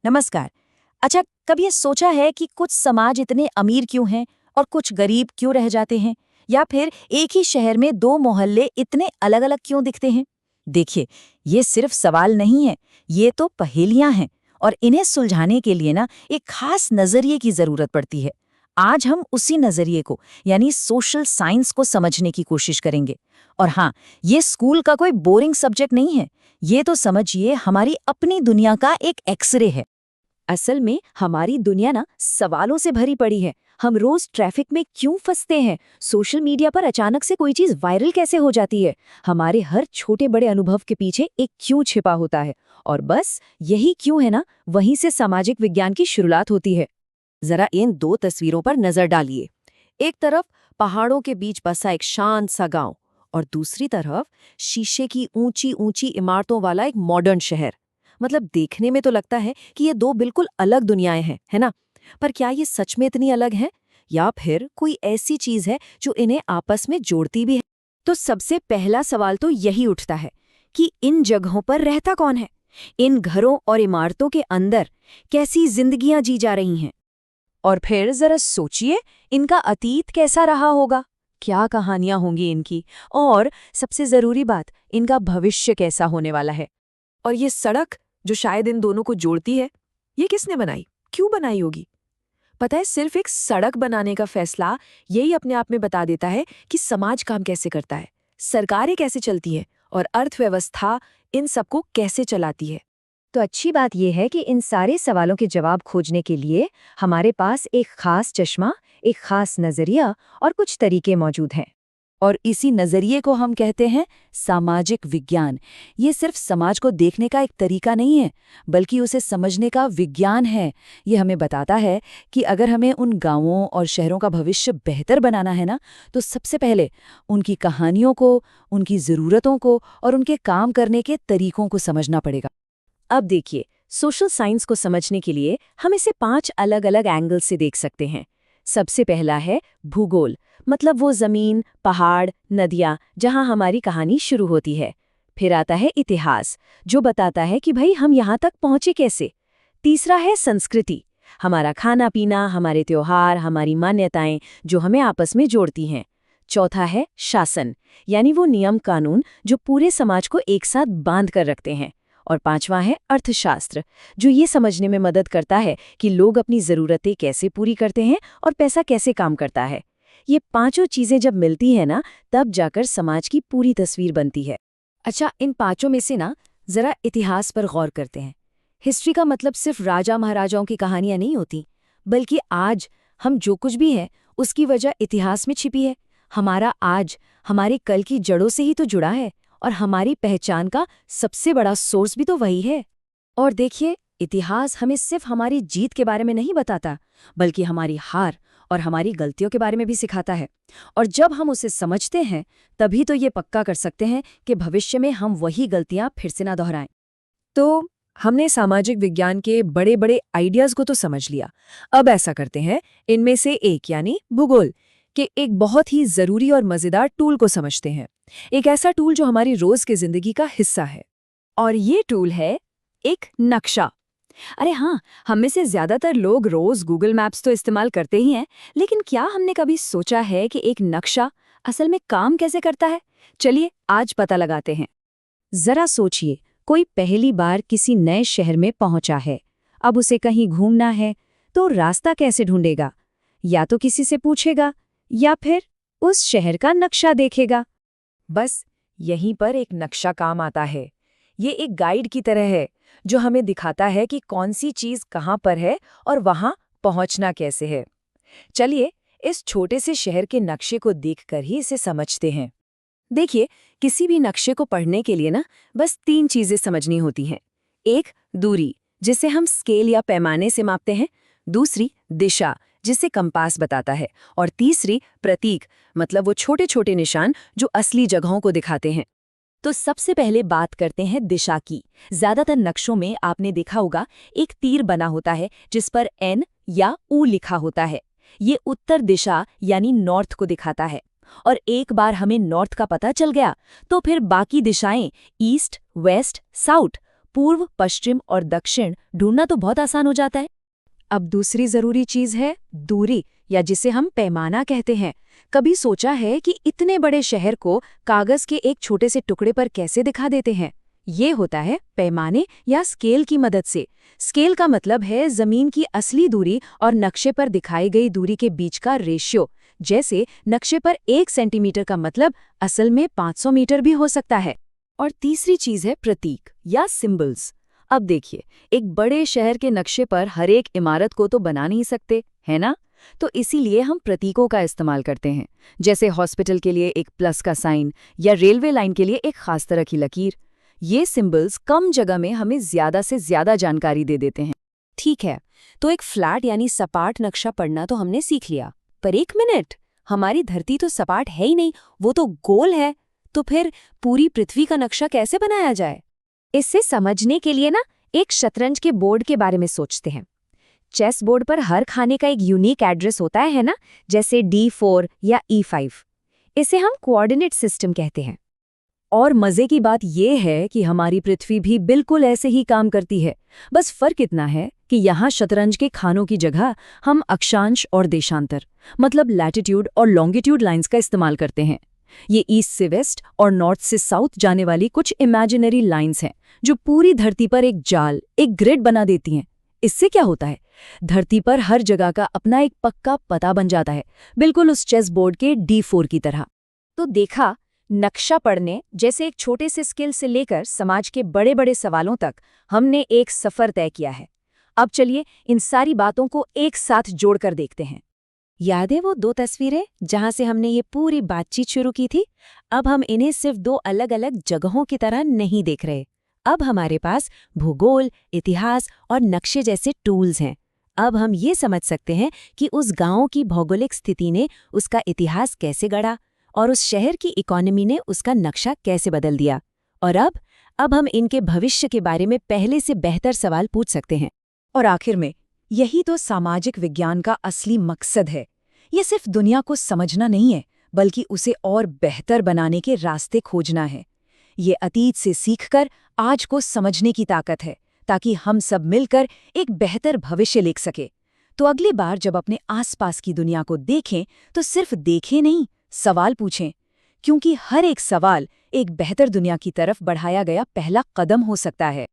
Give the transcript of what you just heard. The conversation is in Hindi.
नमस्कार। अच्छा, कभी ये सोचा है कि कुछ समाज इतने अमीर क्यों हैं और कुछ गरीब क्यों रह जाते हैं? या फिर एक ही शहर में दो मोहल्ले इतने अलग-अलग क्यों दिखते हैं? देखिए, ये सिर्फ सवाल नहीं है, ये तो पहेलियां हैं और इन्हें सुलझाने के लिए ना एक खास नजरिए की जरूरत पड़ती है। आज हम उसी नजरिए को यानी सोशल साइंस को समझने की कोशिश करेंगे। और हाँ, ये स्कूल का कोई बोरिंग सब्जेक्ट नहीं है। ये तो समझिए हमारी अपनी दुनिया का एक एक्सरे है। असल में हमारी दुनिया ना सवालों से भरी पड़ी है। हम रोज ट्रैफिक में क्यों फंसते हैं? सोशल मीडिया पर अचानक से कोई चीज वायरल कैसे हो जाती है? हमारे हर छोटे बड़े अनुभव के पीछे एक क्यों छिपा होता है। और बस यही क्यों है ना, वहीं से सामाजिक विज्ञान की शुरुआत होती है। जरा इन दो तस्वीरों पर नजर डालिए। एक तरफ पहाड़ों के बीच बसा एक शांत सा गांव, और दूसरी तरफ शीशे की ऊंची ऊंची इमारतों वाला एक मॉडर्न शहर। मतलब देखने में तो लगता है कि ये दो बिल्कुल अलग दुनियाएं हैं, है ना? पर क्या ये सच में इतनी अलग हैं? या फिर कोई ऐसी चीज है जो इन्हें आपस में जोड़ती भी है? तो सबसे पहला सवाल तो यही उठता है कि इन जगहों पर रहता कौन है? इन घरों और इमारतों के अंदर कैसी जिंदगियां जी जा रही हैं? और फिर जरा सोचिए, इनका अतीत कैसा रहा होगा? क्या कहानियां होंगी इनकी? और सबसे जरूरी बात, इनका भविष्य कैसा होने वाला है? और ये सड़क जो शायद इन दोनों को जोड़ती है, ये किसने बनाई? क्यों बनाई होगी? पता है, सिर्फ एक सड़क बनाने का फैसला यही अपने आप में बता देता है कि समाज काम कैसे करता है, सरकारें कैसे चलती हैं और अर्थव्यवस्था इन सबको कैसे चलाती है। तो अच्छी बात यह है कि इन सारे सवालों के जवाब खोजने के लिए हमारे पास एक खास चश्मा, एक खास नजरिया और कुछ तरीके मौजूद हैं। और इसी नजरिए को हम कहते हैं सामाजिक विज्ञान। ये सिर्फ समाज को देखने का एक तरीका नहीं है, बल्कि उसे समझने का विज्ञान है। ये हमें बताता है कि अगर हमें उन गांवों और शहरों का भविष्य बेहतर बनाना है ना, तो सबसे पहले उनकी कहानियों को, उनकी ज़रूरतों को और उनके काम करने के तरीकों को समझना पड़ेगा। अब देखिए, सोशल साइंस को समझने के लिए हम इसे 5 अलग-अलग एंगल से देख सकते हैं। सबसे पहला है भूगोल, मतलब वो जमीन, पहाड़, नदियाँ जहाँ हमारी कहानी शुरू होती है। फिर आता है इतिहास, जो बताता है कि भाई हम यहाँ तक पहुँचे कैसे। तीसरा है संस्कृति, हमारा खाना पीना, हमारे त्योहार, हमारी मान्यताएं जो हमें आपस में जोड़ती हैं। चौथा है शासन, यानी वो नियम कानून जो पूरे समाज को एक साथ बांध कर रखते हैं। और पांचवा है अर्थशास्त्र, जो ये समझने में मदद करता है कि लोग अपनी ज़रूरतें कैसे पूरी करते हैं और पैसा कैसे काम करता है। ये पांचों चीज़ें जब मिलती है ना, तब जाकर समाज की पूरी तस्वीर बनती है। अच्छा, इन पांचों में से ना ज़रा इतिहास पर गौर करते हैं। हिस्ट्री का मतलब सिर्फ राजा महाराजाओं की कहानियां नहीं होती, बल्कि आज हम जो कुछ भी है उसकी वजह इतिहास में छिपी है। हमारा आज हमारे कल की जड़ों से ही तो जुड़ा है, और हमारी पहचान का सबसे बड़ा सोर्स भी तो वही है। और देखिए, इतिहास हमें सिर्फ हमारी जीत के बारे में नहीं बताता, बल्कि हमारी हार और हमारी गलतियों के बारे में भी सिखाता है। और जब हम उसे समझते हैं, तभी तो ये पक्का कर सकते हैं कि भविष्य में हम वही गलतियां फिर से ना दोहराएं। तो हमने सामाजिक विज्ञान के बड़े बड़े आइडियाज को तो समझ लिया। अब ऐसा करते हैं, इनमें से एक यानी भूगोल के एक बहुत ही जरूरी और मजेदार टूल को समझते हैं। एक ऐसा टूल जो हमारी रोज की जिंदगी का हिस्सा है, और ये टूल है एक नक्शा। अरे हाँ, हम में से ज्यादातर लोग रोज गूगल मैप्स तो इस्तेमाल करते ही हैं, लेकिन क्या हमने कभी सोचा है कि एक नक्शा असल में काम कैसे करता है? चलिए आज पता लगाते हैं। जरा सोचिए, कोई पहली बार किसी नए शहर में पहुंचा है। अब उसे कहीं घूमना है, तो रास्ता कैसे ढूंढेगा? या तो किसी से पूछेगा, या फिर उस शहर का नक्शा देखेगा। बस यहीं पर एक नक्शा काम आता है। ये एक गाइड की तरह है, जो हमें दिखाता है कि कौन सी चीज कहाँ पर है और वहां पहुंचना कैसे है। चलिए इस छोटे से शहर के नक्शे को देखकर ही इसे समझते हैं। देखिए, किसी भी नक्शे को पढ़ने के लिए ना बस 3 चीजें समझनी होती हैं। एक, दूरी, जिसे हम स्केल या पैमाने से मापते हैं। दूसरी, दिशा, जिसे कंपास बताता है। और तीसरी, प्रतीक, मतलब वो छोटे छोटे निशान जो असली जगहों को दिखाते हैं। तो सबसे पहले बात करते हैं दिशा की। ज्यादातर नक्शों में आपने देखा होगा एक तीर बना होता है जिस पर एन या ऊ लिखा होता है। ये उत्तर दिशा यानी नॉर्थ को दिखाता है। और एक बार हमें नॉर्थ का पता चल गया, तो फिर बाकी दिशाएं ईस्ट, वेस्ट, साउथ पूर्व, पश्चिम और दक्षिण ढूंढना तो बहुत आसान हो जाता है। अब दूसरी जरूरी चीज है दूरी, या जिसे हम पैमाना कहते हैं। कभी सोचा है कि इतने बड़े शहर को कागज के एक छोटे से टुकड़े पर कैसे दिखा देते हैं? ये होता है पैमाने या स्केल की मदद से। स्केल का मतलब है जमीन की असली दूरी और नक्शे पर दिखाई गई दूरी के बीच का रेशियो। जैसे नक्शे पर 1 सेंटीमीटर का मतलब असल में 500 मीटर भी हो सकता है। और तीसरी चीज है प्रतीक या सिंबल्स। अब देखिए, एक बड़े शहर के नक्शे पर हर एक इमारत को तो बना नहीं सकते, है ना? तो इसीलिए हम प्रतीकों का इस्तेमाल करते हैं। जैसे हॉस्पिटल के लिए एक प्लस का साइन या रेलवे लाइन के लिए एक खास तरह की लकीर। ये सिंबल्स कम जगह में हमें ज्यादा से ज्यादा जानकारी दे देते हैं। ठीक है, तो एक फ्लैट यानी सपाट नक्शा पढ़ना तो हमने सीख लिया, पर एक मिनट, हमारी धरती तो सपाट है ही नहीं, वो तो गोल है। तो फिर पूरी पृथ्वी का नक्शा कैसे बनाया जाए? इससे समझने के लिए ना एक शतरंज के बोर्ड के बारे में सोचते हैं। चेस बोर्ड पर हर खाने का एक यूनिक एड्रेस होता है ना, जैसे D4 या E5। इसे हम कोऑर्डिनेट सिस्टम कहते हैं। और मजे की बात यह है कि हमारी पृथ्वी भी बिल्कुल ऐसे ही काम करती है। बस फर्क इतना है कि यहाँ शतरंज के खानों की जगह हम अक्षांश और देशांतर, मतलब लैटिट्यूड और लॉन्गिट्यूड लाइंस का इस्तेमाल करते हैं। ये ईस्ट से वेस्ट और नॉर्थ से साउथ जाने वाली कुछ इमेजिनरी लाइंस हैं, जो पूरी धरती पर एक जाल, एक ग्रिड बना देती हैं। इससे क्या होता है? धरती पर हर जगह का अपना एक पक्का पता बन जाता है, बिल्कुल उस चेस बोर्ड के D4 की तरह। तो देखा, नक्शा पढ़ने जैसे एक छोटे से स्किल से लेकर समाज के बड़े बड़े सवालों तक हमने एक सफर तय किया है। अब चलिए इन सारी बातों को एक साथ जोड़कर देखते हैं। याद है वो 2 तस्वीरें जहां से हमने ये पूरी बातचीत शुरू की थी? अब हम इन्हें सिर्फ 2 अलग-अलग जगहों की तरह नहीं देख रहे। अब हमारे पास भूगोल, इतिहास और नक्शे जैसे टूल्स हैं। अब हम ये समझ सकते हैं कि उस गांव की भौगोलिक स्थिति ने उसका इतिहास कैसे गढ़ा और उस शहर की इकोनॉमी ने उसका नक्शा कैसे बदल दिया। और अब हम इनके भविष्य के बारे में पहले से बेहतर सवाल पूछ सकते हैं। और आखिर में, यही तो सामाजिक विज्ञान का असली मकसद है। ये सिर्फ दुनिया को समझना नहीं है, बल्कि उसे और बेहतर बनाने के रास्ते खोजना है। ये अतीत से सीखकर आज को समझने की ताकत है, ताकि हम सब मिलकर एक बेहतर भविष्य लिख सके। तो अगली बार जब अपने आसपास की दुनिया को देखें, तो सिर्फ देखें नहीं, सवाल पूछें, क्योंकि हर एक सवाल एक बेहतर दुनिया की तरफ बढ़ाया गया पहला कदम हो सकता है।